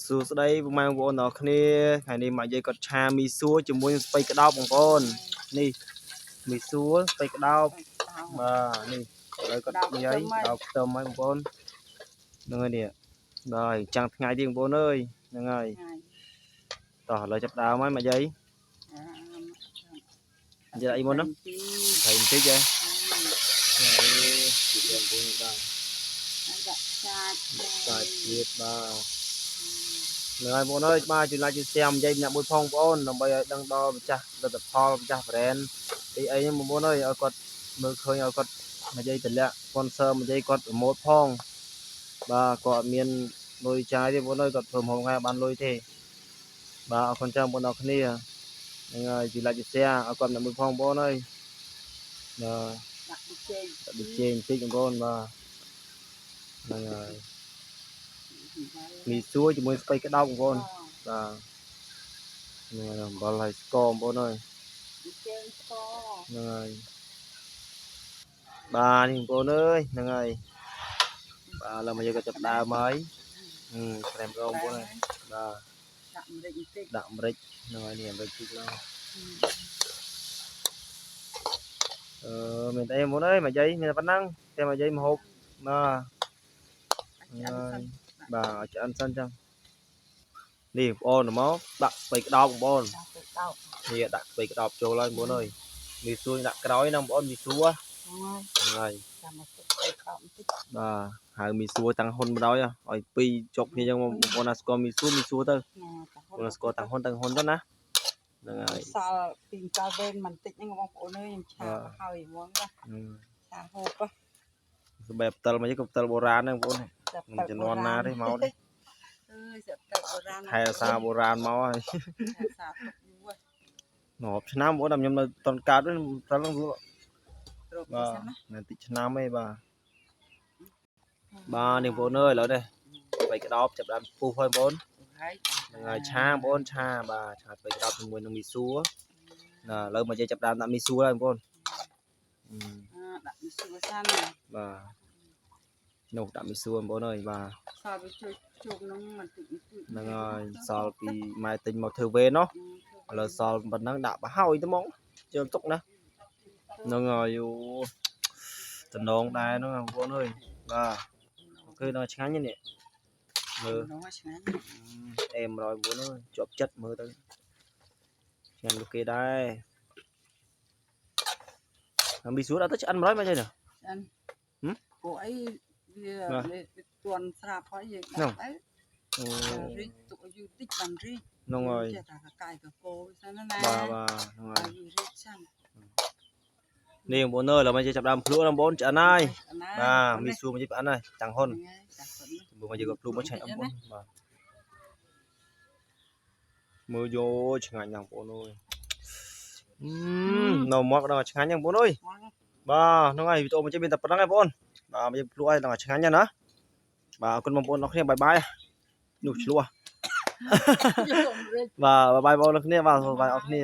សួស្តីពុកម៉ែបងប្អូនទាំងអស់គ្នាថ្ងៃនេះមកនិយាយគាត់ឆាមីសួរជាមួយស្ពៃក្តោបបងប្អូននេះមីសួរស្ពៃក្តោបបាទនេះឥឡូវគាត់និយាយក្តោបខ្ទឹមហើយបងប្អូនហ្នឹងហើយនេះដល់ចាំងថ្ងៃទៀតបងប្អូនអើយហ្នឹងហើយតោះឥឡូវចាប់ដើមហើយមកនិយាយអីមុនហ្នឹងហើយបន្តិចហ៎នេះបងប្អូនបាទដាក់សាច់ទៀតបាទហ្នឹងហើយបងប្អូនអើយបាទជួយ like ជួយ share និយាយម្នាក់មួយផងបងប្អូនដើម្បីឲ្យដឹងដល់ម្ចាស់លទ្ធផលម្ចាស់ brand អីហ្នឹងបងប្អូនអើយឲ្យគាត់មើលឃើញឲ្យគាត់និយាយតម្លាក់ sponsor និយាយគាត់ប្រម៉ូទផងបាទគាត់អត់មានលុយចាយទេបងប្អូនអើយគាត់ធ្វើមកថ្ងៃបានលុយទេបាទអរគុណច្រើនបងប្អូនអរគ្នាហ្នឹងហើយជួយ like ជួយ share ឲ្យគាត់ម្នាក់មួយផងបងប្អូនអើយបាទដាក់ដូចជេងបន្តិចបងប្អូនបាទហ្នឹងហើយមីសួរជាមួយស្ពៃក្តោបបងប្អូនបាទនេះអំបិលហើយស្ករបងប្អូនអើយហ្នឹងហើយបាទនេះបងប្អូនអើយហ្នឹងហើយបាទឥឡូវមកយើងក៏ចាប់ដើមហើយក្រែមរងបងប្អូនហើយបាទដាក់ម្រេចហ្នឹងហើយនេះម្រេចតិចឡើងមានតែបងប្អូនអើយមកយាយមានតែប៉ុណ្ណឹងតែមកយាយមហូបបាទហើយបាទឆ្អិនសិនចឹងនេះបងប្អូនមកដាក់ស្ពៃក្តោបបងប្អូននេះដាក់ស្ពៃក្តោបចូលហើយបងប្អូនអើយមីសួរដាក់ក្រោយណាបងប្អូនមីសួរហ្នឹងហើយចាំមកស្ពៃក្តោបបន្តិចបាទហៅមីសួរតាំងហ៊ុនមកដល់ឲ្យពីរជប់គ្នាចឹងបងប្អូនណាស្គាល់មីសួរទៅបងស្គាល់តាំងហ៊ុនទៅណាហ្នឹងហើយសល់ពីម្កាលវេនបន្តិចហ្នឹងបងប្អូនអើយខ្ញុំឆាហើយហ្មងបាទឆាហូបសម្បែបផ្តិលមកក៏ផ្តិលបុរាណហ្នឹងបងប្អូនមិនជំនាន់ណាទេមកនេះអើយស្រាប់តែបុរាណថែរក្សាបុរាណមកហើយសាទុកយូរ10ឆ្នាំបងប្អូនតែខ្ញុំនៅតនកើតហ្នឹងផ្តិលហ្នឹងបាទនៅតិចឆ្នាំឯងបាទនេះបងប្អូនអើយឥឡូវនេះស្ពៃក្តោបចាប់ដើមពុះហើយបងប្អូនហ្នឹងហើយឆាបងប្អូនឆាបាទឆាស្ពៃក្តោបជាមួយនឹងមីសួរឥឡូវមកនិយាយចាប់ដើមដាក់មីសួរហើយបងប្អូនដាក់មីសួរសិនបាទនោះដាក់មីសួរបងប្អូនអើយបាទសល់វាជួយជុំនឹងបន្តិចហ្នឹងហើយសល់ពីម៉ែទិញមកធ្វើវេណោះឥឡូវសល់ប៉ុណ្ណឹងដាក់បោះហើយទៅមកជើងទុកណាហ្នឹងហើយយូតំណងដែរហ្នឹងបងប្អូនអើយបាទគឺដល់ឆ្ងាញ់នេះមើលឆ្ងាញ់អេម100បងប្អូនអើយជាប់ចិត្តមើលទៅឆ្ងាញ់ដូចគេដែរមីសួរដាក់ទៅឆ្អិន100មកចេះណាឆ្អិនពួកអីវាទាន់ស្រាប់ហើយយើងដាក់ទៅរីកទុកឲ្យយូរតិចបានរីកហ្នឹងហើយចេះតែកាយកកោសិនណាបាទហ្នឹងហើយរីកសិននេះបងប្អូនអើយឥឡូវមកចាប់ដើមភ្លក់ណាបងប្អូនឆ្អិនហើយបាទមីសួរមកជិះឆ្អិនហើយតាំងហ៊ុនមកយកភ្លក់មកឆាច់បងប្អូនបាទមើលយកឆ្ងាញ់ណាស់បងប្អូនអើយនៅមកដល់ឆ្ងាញ់ហ្នឹងបងប្អូនអើយបាទហ្នឹងហើយវីដេអូមកជិះមានតែប៉ុណ្្នឹងឯងបងប្អូនបាទមកភ្លក់ឲ្យដល់ឆ្ងាញ់ណាបាទអរគុណបងប្អូនអរគ្នាបាយបាយនោះឆ្លោះបាទបាយបាយបងប្អូនគ្នាបាទបាយអរគ្នា